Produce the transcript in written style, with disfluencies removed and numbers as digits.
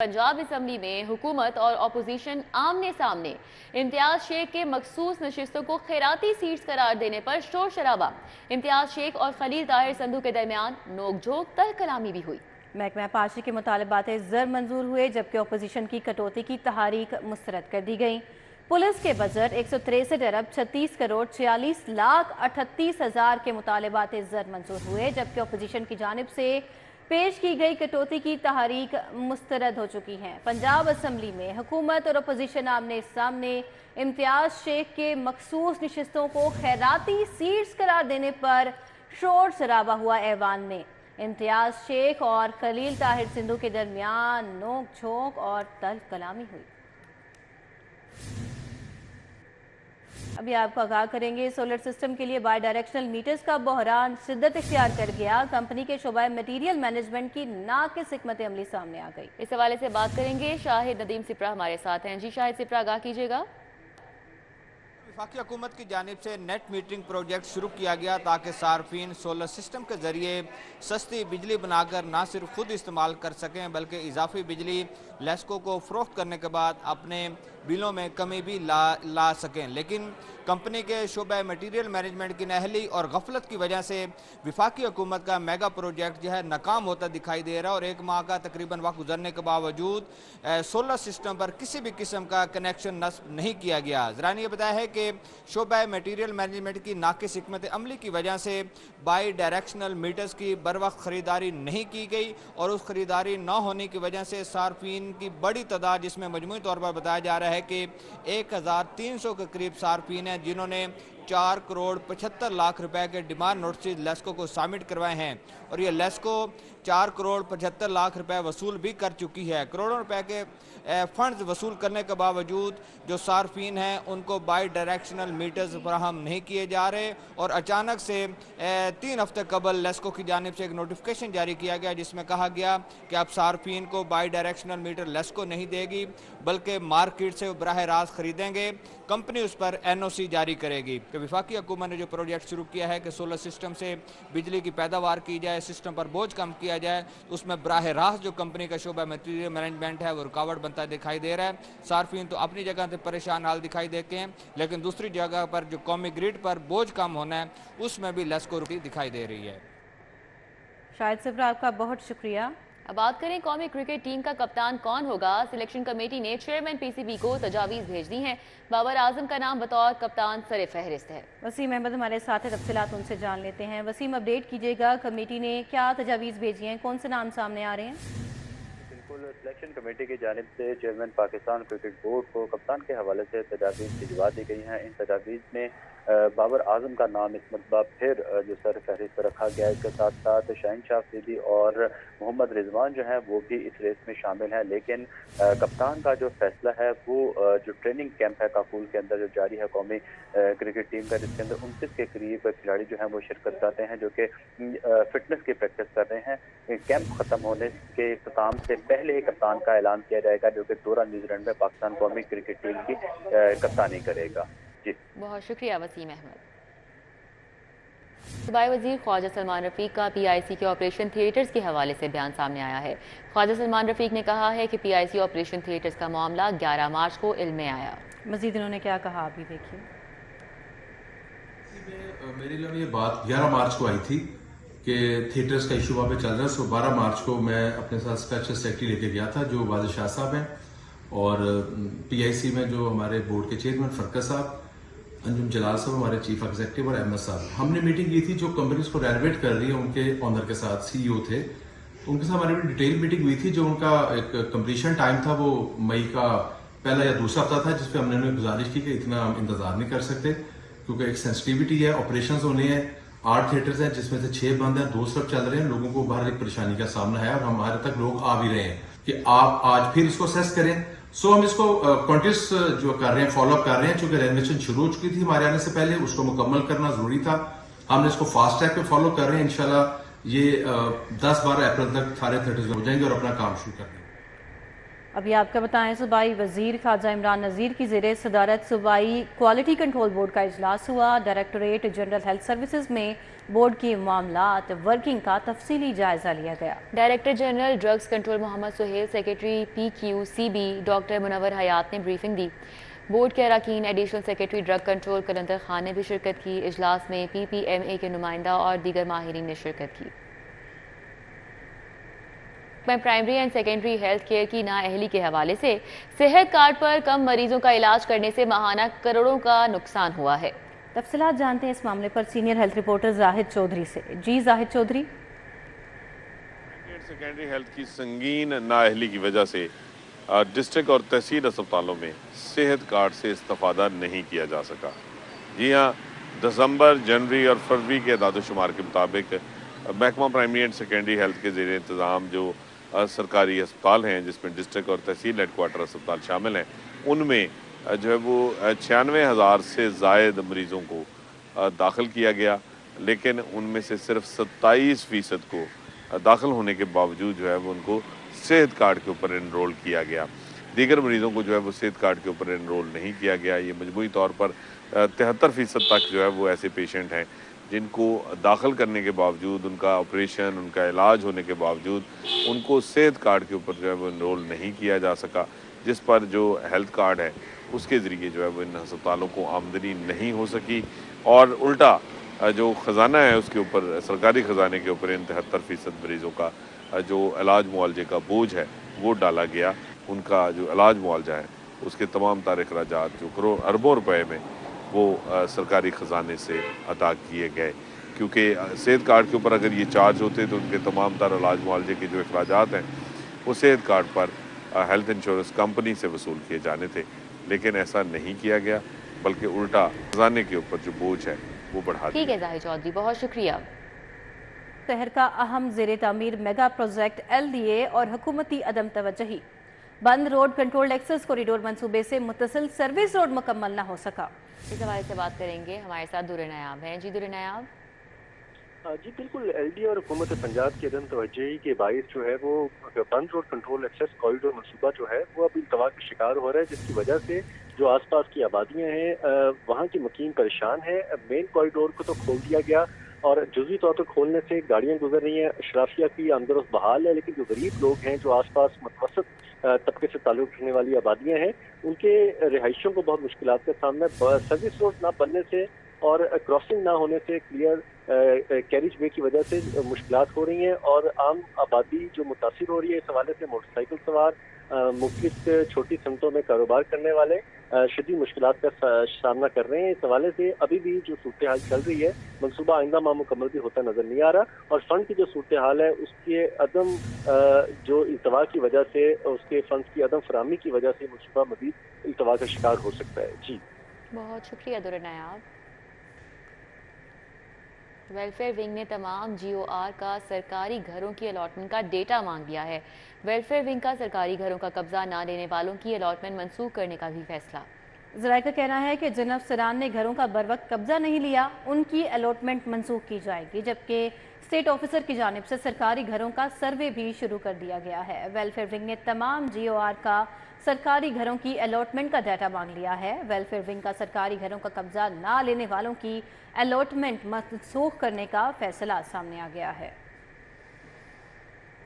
Punjab assembly में हुकूमत और अपोजिशन आमने सामने। इम्तियाज शेख के मखसूस नशिस्तों को खैराती सीट्स करार देने पर शोर शराबा। इम्तियाज शेख और खलील ताहिर संधू के दरमियान नोकझोंक तल कलामी भी हुई। महकमा पाशी के मुतालबात ज़र मंजूर हुए, जबकि अपोजिशन की कटौती की तहरीक मुस्तरद कर दी गई। पुलिस के बजट 163 अरब 36 करोड़ 46 लाख 38 हज़ार के मुतालबात ज़र मंजूर हुए, जबकि अपोजिशन की जानिब से पेश की गई कटौती की तहरीक मुस्तरद हो चुकी है। पंजाब असम्बली में हुकूमत और अपोजिशन आमने सामने। इम्तियाज शेख के मखसूस नशिस्तों को खैराती सीट्स करार देने पर शोर शराबा हुआ। ऐवान में इम्तियाज शेख और खलील ताहिर सिंधु के दरमियान नोक झोंक और तल्ख कलामी हुई। अभी आपको आगाह करेंगे, सोलर सिस्टम के लिए बाई डायरेक्शनल मीटर्स का बहरान शिद्दत इख्तियार कर गया। कंपनी के शोबा मटीरियल मैनेजमेंट की नाकिस हिकमत अमली सामने आ गई। इस हवाले से बात करेंगे, शाहिद नदीम सिपरा हमारे साथ हैं। जी शाहिद सिपरा, आगाह कीजिएगा। वफाकी हुकूमत की जानिब से नेट मीटरिंग प्रोजेक्ट शुरू किया गया ताकि सार्फिन सोलर सिस्टम के ज़रिए सस्ती बिजली बनाकर ना सिर्फ खुद इस्तेमाल कर सकें बल्कि इजाफी बिजली लेस्को को फ़रोख्त करने के बाद अपने बिलों में कमी भी ला सकें। लेकिन कंपनी के शोबा मटीरियल मैनेजमेंट की नाअहली और गफलत की वजह से वफाकी हुकूमत का मेगा प्रोजेक्ट जो है नाकाम होता दिखाई दे रहा है और एक माह का तकरीबन वक्त गुजरने के बावजूद सोलर सिस्टम पर किसी भी किस्म का कनेक्शन नस्ब नहीं किया गया। ज़रा ने यह बताया है कि शोबा मटीरियल मैनेजमेंट की नाकिस हिकमत अमली की वजह से बाई डायरेक्शनल मीटर्स की बर वक्त खरीदारी नहीं की गई और उस खरीदारी न होने की वजह से सार्फिन की बड़ी तादाद, जिसमें मजमूई तौर पर बताया जा रहा है कि 1300 के करीब सार्फिन हैं जिन्होंने 4 करोड़ 75 लाख रुपए के डिमांड नोटिस लेस्को को सबमिट करवाए हैं और ये लेस्को 4 करोड़ 75 लाख रुपए वसूल भी कर चुकी है। करोड़ों रुपए के फंड्स वसूल करने के बावजूद जो सार्फिन हैं उनको बाई डायरेक्शनल मीटर्स फराहम नहीं किए जा रहे और अचानक से 3 हफ्ते कबल लेस्को की जानिब से एक नोटिफिकेशन जारी किया गया जिसमें कहा गया कि अब सार्फिन को बाई डायरेक्शनल मीटर लेस्को नहीं देगी बल्कि मार्केट से बराह रास्त खरीदेंगे। कंपनी उस पर NOC जारी करेगी। कि वफाकी हुकूमत ने जो प्रोजेक्ट शुरू किया है कि सोलर सिस्टम से बिजली की पैदावार की जाए, सिस्टम पर बोझ कम किया जाए, उसमें बराह रास्त जो कंपनी का शोबा मटीरियल मैनेजमेंट है वो रुकावट बनता दिखाई दे रहा है। सार्फिन तो अपनी जगह से परेशान हाल दिखाई देते हैं, लेकिन दूसरी जगह पर जो कौमी ग्रिड पर बोझ कम होना है उसमें भी लेस्को रुकी दिखाई दे रही है। शाहिद सिपरा, आपका बहुत शुक्रिया। अब बात करें कौमी क्रिकेट टीम का कप्तान कौन होगा। सिलेक्शन कमेटी ने चेयरमैन PCB को तजावीज़ भेज दी हैं। बाबर आजम का नाम बतौर कप्तान सरे फहरिस्त है। वसीम अहमद हमारे साथ है, तफसीलात उनसे जान लेते हैं। वसीम, अपडेट कीजिएगा, कमेटी ने क्या तजावीज़ भेजी हैं, कौन से नाम सामने आ रहे हैं? बिल्कुल, सिलेक्शन कमेटी की जानिब से चेयरमैन पाकिस्तान क्रिकेट बोर्ड को कप्तान के हवाले से तजावीज़ भिजवा दी गई हैं। इन तजावीज़ में बाबर आजम का नाम इस मरतबा फिर जो सर फहरिस्त पर रखा गया है। इसके साथ साथ शाहीन शाह अफरीदी और मोहम्मद रिजवान जो है वो भी इस रेस में शामिल हैं। लेकिन कप्तान का जो फैसला है वो जो ट्रेनिंग कैंप है काफूल के अंदर जो जारी है कौमी क्रिकेट टीम का, जिसके अंदर 29 के करीब खिलाड़ी जो हैं वो शिरकत करते हैं जो कि फिटनेस की प्रैक्टिस कर रहे हैं। कैंप खत्म होने के इख्तिताम से पहले ही कप्तान का ऐलान किया जाएगा जो कि दौरा न्यूजीलैंड में पाकिस्तान कौमी क्रिकेट टीम की कप्तानी करेगा। जी, बहुत शुक्रिया वसीम अहमद। सूबाई वजीर ख्वाजा सलमान रफीक का PIC के ऑपरेशन थिएटर्स के हवाले से बयान सामने आया है। ख्वाजा सलमान रफीक ने कहा है कि PIC ऑपरेशन थिएटर्स का मामला 11 मार्च को इल्म में आया। मजीद इन्होंने क्या कहा, अभी देखिए। मेरे लिए ये बात 11 मार्च को आई थी कि थिएटर्स का इशू वहाँ पे चल रहा है। सो 12 मार्च को मैं अपने साथ स्पेशल सेक्रेटरी लेके गया था जो वाजिद शाह साहब हैं और PIC में जो हमारे बोर्ड के चेयरमैन फरका साहब, अंजुम जलाल साहब हमारे चीफ एग्जीक्यूटिव और MS साहब, हमने मीटिंग की थी जो कंपनीज को रेनोवेट कर रही है उनके ऑनर के साथ, CEO थे, उनके साथ हमारी डिटेल मीटिंग हुई थी। जो उनका एक कंप्लीशन टाइम था वो मई का पहला या दूसरा हफ्ता था, जिसपे हमने उन्हें गुजारिश की कि इतना हम इंतजार नहीं कर सकते क्योंकि एक सेंसिटिविटी है, ऑपरेशंस होने हैं, 8 थिएटर्स हैं जिसमें से 6 बंद हैं, 2 सिर्फ चल रहे हैं। लोगों को बाहर एक परेशानी का सामना है और हमारे तक लोग आ भी रहे हैं कि आप आज फिर इसको असेस करें। सो हम इसको कॉन्टिन्यूस जो कर रहे हैं, फॉलोअप कर रहे हैं। चूंकि रेनोवेशन शुरू हो चुकी थी हमारे आने से पहले, उसको मुकम्मल करना जरूरी था। हमने इसको फास्ट ट्रैक पे फॉलो कर रहे हैं। इंशाल्लाह ये 10-12 अप्रैल तक सारे थिएटर्स हो जाएंगे और अपना काम शुरू कर देंगे। अभी आपका बताएं, सूबाई वजीर ख्वाजा इमरान नज़ीर की ज़ेरे सदारत सूबाई क्वालिटी कंट्रोल बोर्ड का इजलास हुआ। डायरेक्टोरेट जनरल हेल्थ सर्विसेज में बोर्ड की मामलात वर्किंग का तफसीली जायजा लिया गया। Director general drugs control Mohammad Suhail, secretary PQCB doctor Munawwar Hayat ने ब्रीफिंग दी। बोर्ड के अरकान, additional secretary drug control Qalandar Khan ने भी शिरकत की। इजलास में PPMA के नुमाइंदा और दीगर माहिरीन ने शिरकत की। में primary and secondary health care की नाअहली के हवाले से सेहत कार्ड पर कम मरीजों का इलाज करने से माहाना करोड़ों का नुकसान हुआ है। तफसीलात जानते हैं इस मामले पर senior health reporter Zahid Chaudhry से। जी जाहिद चौधरी। सेकेंडरी हेल्थ की संगीन नाअहली की वजह से डिस्ट्रिक्ट और तहसील अस्पतालों में सेहत कार्ड से इस्तेफादा नहीं किया जा सका। जी हाँ, दिसंबर, जनवरी और फरवरी के अदाद-ओ-शुमार के मुताबिक महकमा प्राइमरी एंड सेकेंडरी हेल्थ के ज़ेरे इंतज़ाम जो सरकारी अस्पताल हैं, जिसमें डिस्ट्रिक्ट और तहसील हेडक्वार्टर अस्पताल शामिल हैं, उनमें जो है वो 96,000 से ज़ायद मरीज़ों को दाखिल किया गया, लेकिन उनमें से सिर्फ 27% को दाखिल होने के बावजूद जो है वो उनको सेहत कार्ड के ऊपर एनरोल किया गया। दीगर मरीज़ों को जो है वो सेहत कार्ड के ऊपर एनरोल नहीं किया गया। ये मजमूई तौर पर 73% तक जो है वो ऐसे पेशेंट हैं जिनको दाखिल करने के बावजूद, उनका ऑपरेशन, उनका इलाज होने के बावजूद उनको सेहत कार्ड के ऊपर जो है वो एनरोल नहीं किया जा सका, जिस पर जो हेल्थ कार्ड है उसके ज़रिए जो है वो इन अस्पतालों को आमदनी नहीं हो सकी और उल्टा जो ख़जाना है उसके ऊपर, सरकारी ख़जाने के ऊपर इन 73% मरीज़ों का जो इलाज मुआवजे का बोझ है वो डाला गया। उनका जो इलाज मुआवजा है उसके तमाम तार अखराजात जो अरबों रुपए में वो सरकारी ख़जाने से अदा किए गए, क्योंकि सेहत कार्ड के ऊपर अगर ये चार्ज होते तो उनके तमाम तर इलाज मुआवजे के जो अखराजात हैं वो सेहत कार्ड पर हेल्थ इंश्योरेंस कंपनी से वसूल किए जाने थे, लेकिन ऐसा नहीं किया गया, बल्कि उल्टा ख़जाने के ऊपर जो बोझ है वो बढ़ा दिया। ठीक है जाहिद चौधरी, बहुत शुक्रिया। शहर का अहम ज़ेरे तामीर मेगा प्रोजेक्ट LDA और हुकूमती अदम तवज्जही। बंद रोड कंट्रोल एक्सेस कॉरिडोर मंसूबे से मुत्तसिल सर्विस रोड मुकम्मल न हो सका। इस हवाले से बात करेंगे, हमारे साथ दुर नायाब हैं। जी दुर नायाब। जी बिल्कुल, LDA और हुकूमत पंजाब की अदम तवज्जही के बाइस जो है वो बंद रोड कंट्रोल एक्सेस कॉरिडोर मनसूबा जो है वो अब इल्तवा का शिकार हो रहा है, जिसकी वजह से जो आसपास की आबादियां हैं वहाँ की मुकीम परेशान है। मेन कॉरिडोर को तो खोल दिया गया और जुज़वी तौर पर खोलने से गाड़ियाँ गुजर रही हैं, अशराफिया की आमदोरफ्त बहाल है, लेकिन जो गरीब लोग हैं, जो आसपास मुतवसत तबके से ताल्लुक़ रखने वाली आबादियाँ हैं, उनके रिहाइशों को बहुत मुश्किलात का सामना है। सर्विस रोड ना बनने से और क्रॉसिंग ना होने से, क्लियर कैरिज वे की वजह से मुश्किलात हो रही हैं और आम आबादी जो मुतासिर हो रही है इस हवाले से। मोटरसाइकिल सवार, मुख्तलिफ छोटी सनतों में कारोबार करने वाले शदीद मुश्किलात का सामना कर रहे हैं। इस हवाले से अभी भी जो सूरत हाल चल रही है, मनसूबा आइंदा माह मुकम्मल भी होता नजर नहीं आ रहा और फंड की जो सूरत हाल है उसके अदम जो इल्तवा की वजह से, उसके फंड की अदम फराहमी की वजह से मनसूबा मजीद इल्तवा का शिकार हो सकता है। जी बहुत शुक्रिया दुर नायाब। वेलफेयर विंग ने तमाम GOR का सरकारी घरों की अलॉटमेंट का डेटा मांग लिया है। वेलफेयर विंग का सरकारी घरों का कब्जा ना लेने वालों की अलॉटमेंट मंसूख करने का भी फैसला। ज़राए का कहना है कि जिन अफसरान ने घरों का बरवक्त कब्जा नहीं लिया उनकी अलॉटमेंट मंसूख की जाएगी, जबकि स्टेट ऑफिसर की जानिब से सरकारी घरों का सर्वे भी शुरू कर दिया गया है। वेलफेयर विंग ने तमाम GOR का सरकारी घरों की अलॉटमेंट का डाटा मांग लिया है। वेलफेयर विंग का सरकारी घरों का कब्जा ना लेने वालों की अलॉटमेंट मंसूख करने का फैसला सामने आ गया है।